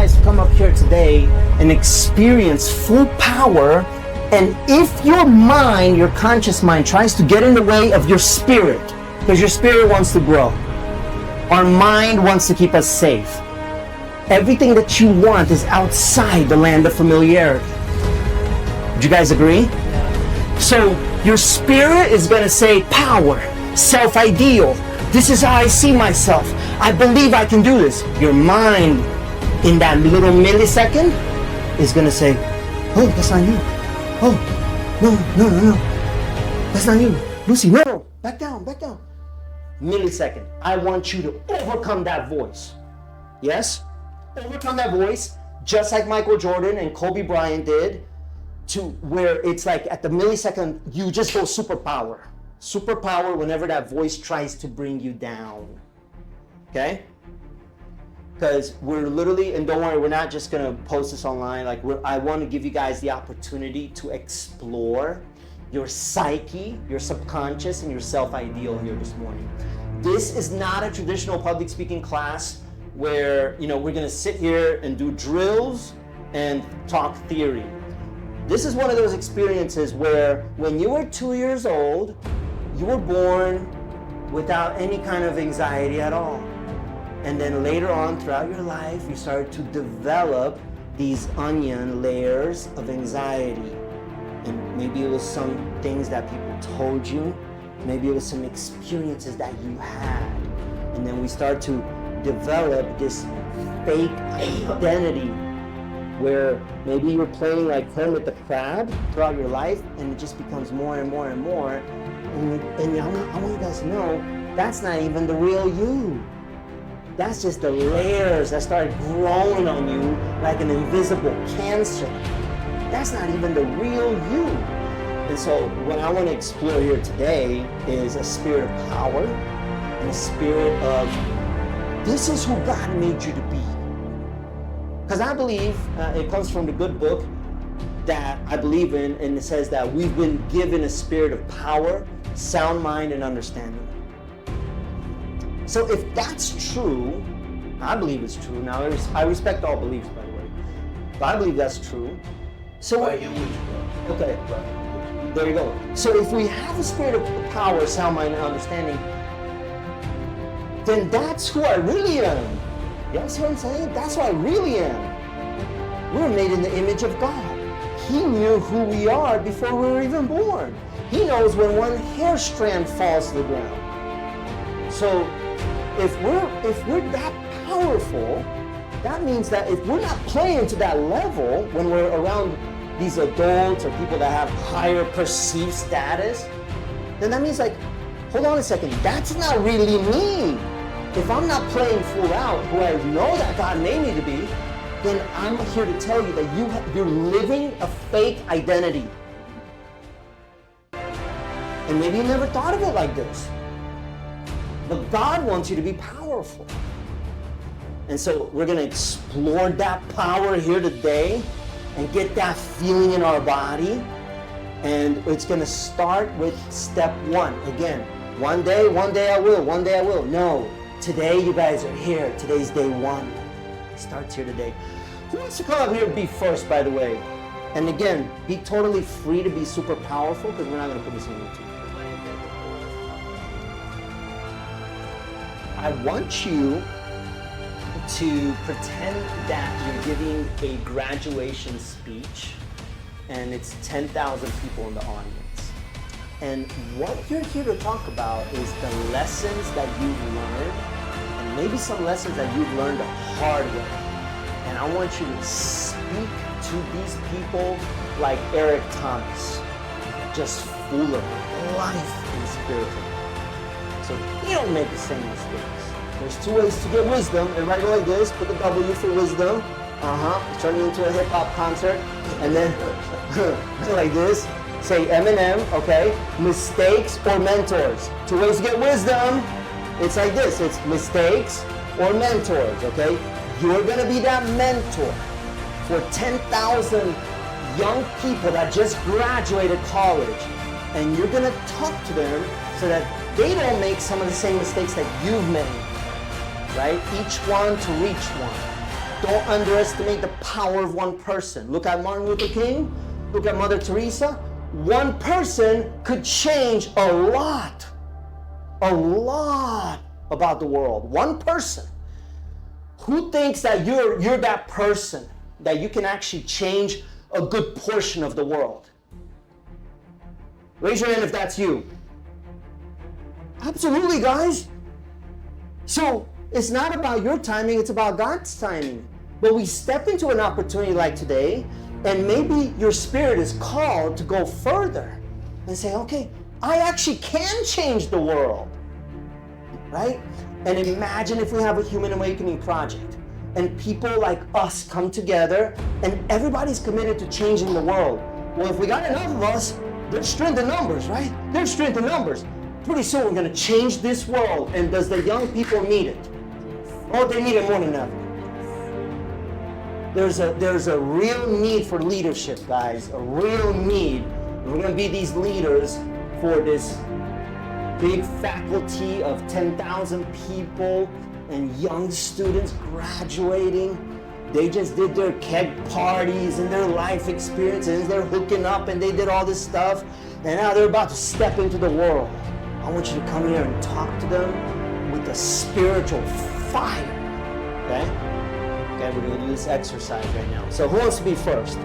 guys to come up here today and experience full power. And if your mind, your conscious mind, tries to get in the way of your spirit, because your spirit wants to grow, our mind wants to keep us safe. Everything that you want is outside the land of familiarity. Do you guys agree? So your spirit is going to say power, self-ideal. This is how I see myself. I believe I can do this. Your mind, in that little millisecond, is going to say, oh, that's not you. Oh, no. That's not you. Lucy, no. Back down. Millisecond. I want you to overcome that voice. Yes? Overcome that voice, just like Michael Jordan and Kobe Bryant did, to where it's like at the millisecond, you just go superpower. Superpower whenever that voice tries to bring you down. Okay? Because we're literally, and don't worry, we're not just going to post this online. Like, I want to give you guys the opportunity to explore your psyche, your subconscious, and your self-ideal here this morning. This is not a traditional public speaking class where, we're going to sit here and do drills and talk theory. This is one of those experiences where when you were 2 years old, you were born without any kind of anxiety at all. And then later on throughout your life, you started to develop these onion layers of anxiety. And maybe it was some things that people told you. Maybe it was some experiences that you had. And then we start to develop this fake identity where maybe you're playing like Kermit the Crab throughout your life, and it just becomes more and more and more. And I want you guys to know, that's not even the real you. That's just the layers that start growing on you like an invisible cancer. That's not even the real you. And so what I want to explore here today is a spirit of power and a spirit of, this is who God made you to be. Because I believe, it comes from the good book that I believe in, and it says that we've been given a spirit of power, sound mind, and understanding. So if that's true, I believe it's true. Now, I respect all beliefs, by the way, but I believe that's true. So, okay, there you go. So if we have a spirit of power, sound mind, and understanding, then that's who I really am. You know what I'm saying? That's who I really am. We're made in the image of God. He knew who we are before we were even born. He knows when one hair strand falls to the ground. So if we're that powerful, that means that if we're not playing to that level when we're around these adults or people that have higher perceived status, then that means like, hold on a second, that's not really me. If I'm not playing full out who I know that God made me to be, then I'm here to tell you that you're living a fake identity. And maybe you never thought of it like this. But God wants you to be powerful. And so we're going to explore that power here today and get that feeling in our body. And it's going to start with step one. Again, one day I will. No, today you guys are here. Today's day one. It starts here today. Who wants to come up here and be first, by the way? And again, be totally free to be super powerful, because we're not going to put this on YouTube. I want you to pretend that you're giving a graduation speech and it's 10,000 people in the audience. And what you're here to talk about is the lessons that you've learned, and maybe some lessons that you've learned the hard way. And I want you to speak to these people like Eric Thomas, just full of life and spiritual. So you don't make the same mistakes. There's two ways to get wisdom. Everybody go like this, put the W for wisdom. Turn it into a hip hop concert. And then like this, say Eminem, okay? Mistakes or mentors. Two ways to get wisdom. It's like this, it's mistakes or mentors, okay? You're gonna be that mentor for 10,000 young people that just graduated college. And you're gonna talk to them so that they don't make some of the same mistakes that you've made, right? Each one to reach one. Don't underestimate the power of one person. Look at Martin Luther King. Look at Mother Teresa. One person could change a lot about the world. One person. Who thinks that you're that person, that you can actually change a good portion of the world? Raise your hand if that's you. Absolutely, guys. So it's not about your timing, it's about God's timing. But we step into an opportunity like today, and maybe your spirit is called to go further and say, okay, I actually can change the world, right? And imagine if we have a Human Awakening Project and people like us come together and everybody's committed to changing the world. Well, if we got enough of us, there's strength in numbers, right? There's strength in numbers. Pretty soon we're gonna change this world. And does the young people need it? Oh, they need it more than ever. There's a real need for leadership, guys, a real need. We're gonna be these leaders for this big faculty of 10,000 people and young students graduating. They just did their keg parties and their life experiences. They're hooking up and they did all this stuff. And now they're about to step into the world. I want you to come here and talk to them with a spiritual fire, okay? Okay, we're gonna do this exercise right now. So who wants to be first?